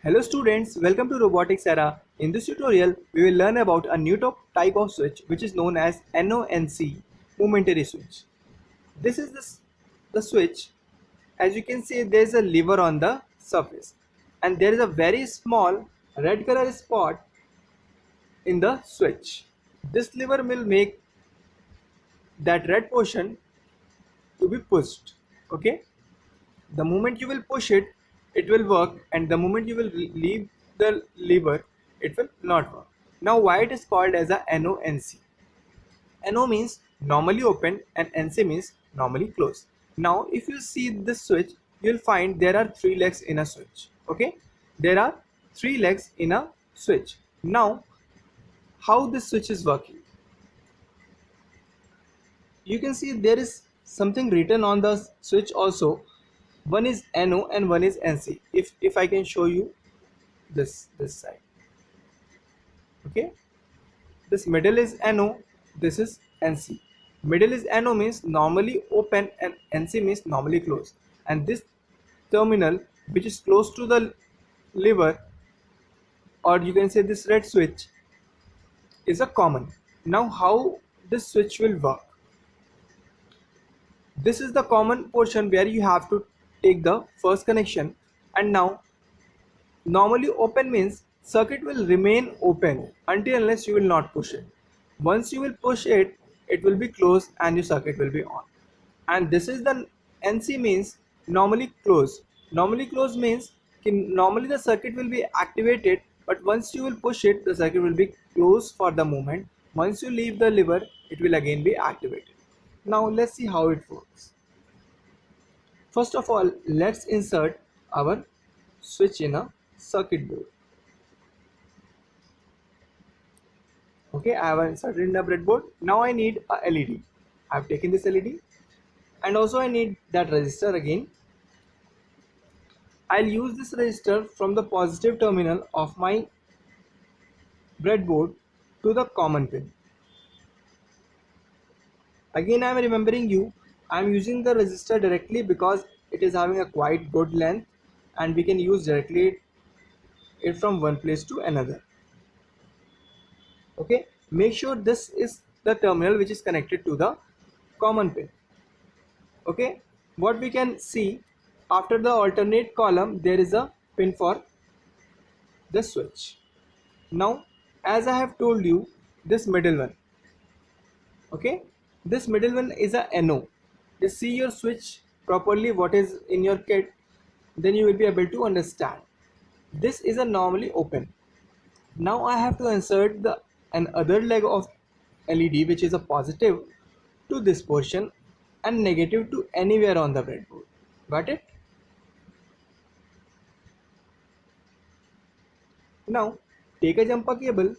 Hello students, welcome to Robotics Era. In this tutorial, we will learn about a new type of switch which is known as NONC, momentary switch. This is the switch. As you can see, there is a lever on the surface and there is a very small red color spot in the switch. This lever will make that red portion to be pushed. Okay, the moment you will push it, it will work, and the moment you will leave the lever, it will not work. Now why it is called as a NONC? NO means normally open and NC means normally closed. Now if you see this switch, you will find there are three legs in a switch. Okay, there are three legs in a switch. Now how this switch is working? You can see there is something written on the switch also. One is NO and one is NC. If I can show you this side. Okay, this middle is NO, this is NC. Middle is NO means normally open and NC means normally closed, and this terminal which is close to the lever, or you can say this red switch, is a common. Now how this switch will work? This is the common portion where you have to take the first connection, and now normally open means circuit will remain open until unless you will not push it. Once you will push it, it will be closed and your circuit will be on. And this is the NC means normally closed. Normally closed means normally the circuit will be activated, but once you will push it, the circuit will be closed for the moment. Once you leave the lever, it will again be activated. Now let's see how it works. First of all, let's insert our switch in a circuit board. Okay, I have inserted in the breadboard. Now I need a LED. I have taken this LED, and also I need that resistor again. I'll use this resistor from the positive terminal of my breadboard to the common pin. Again, I am remembering you, I am using the resistor directly because it is having a quite good length and we can use directly it from one place to another. Okay, make sure this is the terminal which is connected to the common pin. Okay, what we can see, after the alternate column there is a pin for the switch. Now as I have told you, this middle one, okay, this middle one is a NO. Just see your switch properly what is in your kit, then you will be able to understand. This is a normally open. Now I have to insert the another leg of LED which is a positive to this portion and negative to anywhere on the breadboard. Got it? Now take a jumper cable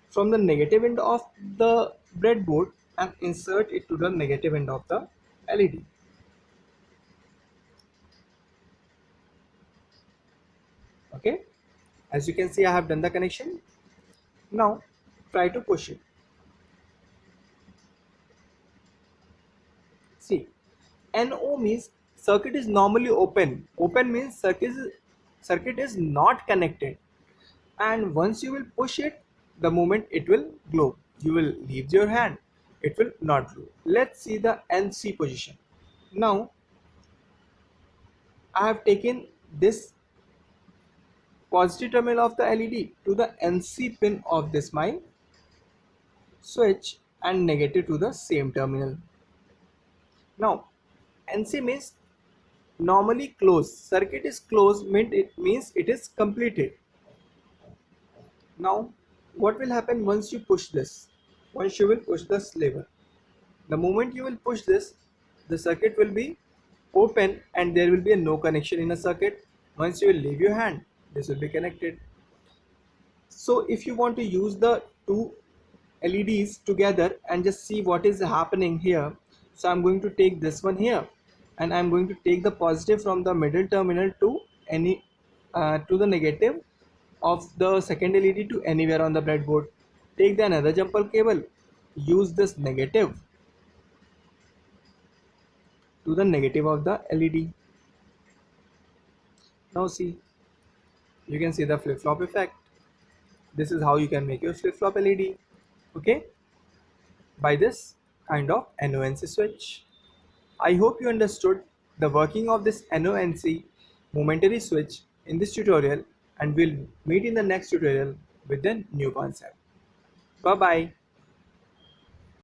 from the negative end of the breadboard and insert it to the negative end of the LED. Okay, as you can see, I have done the connection. Now try to push it. See, NO means circuit is normally open. Open means circuit is not connected, and once you will push it, the moment it will glow. You will leave your hand, it will not glow. Let's see the NC position. Now I have taken this positive terminal of the LED to the NC pin of this my switch and negative to the same terminal. Now NC means normally closed. Circuit is closed means it is completed. Now what will happen once you push this? Once you will push this lever, the moment you will push this, the circuit will be open and there will be a no connection in a circuit. Once you will leave your hand, this will be connected. So if you want to use the two LEDs together and just see what is happening here, so I'm going to take this one here and I'm going to take the positive from the middle terminal to to the negative of the second LED to anywhere on the breadboard. Take the another jumper cable, use this negative to the negative of the LED. Now see, You can see the flip-flop effect. This is how you can make your flip-flop LED. Okay, by this kind of NONC switch. I hope you understood the working of this NONC momentary switch in this tutorial, and we'll meet in the next tutorial with a new concept. Bye bye.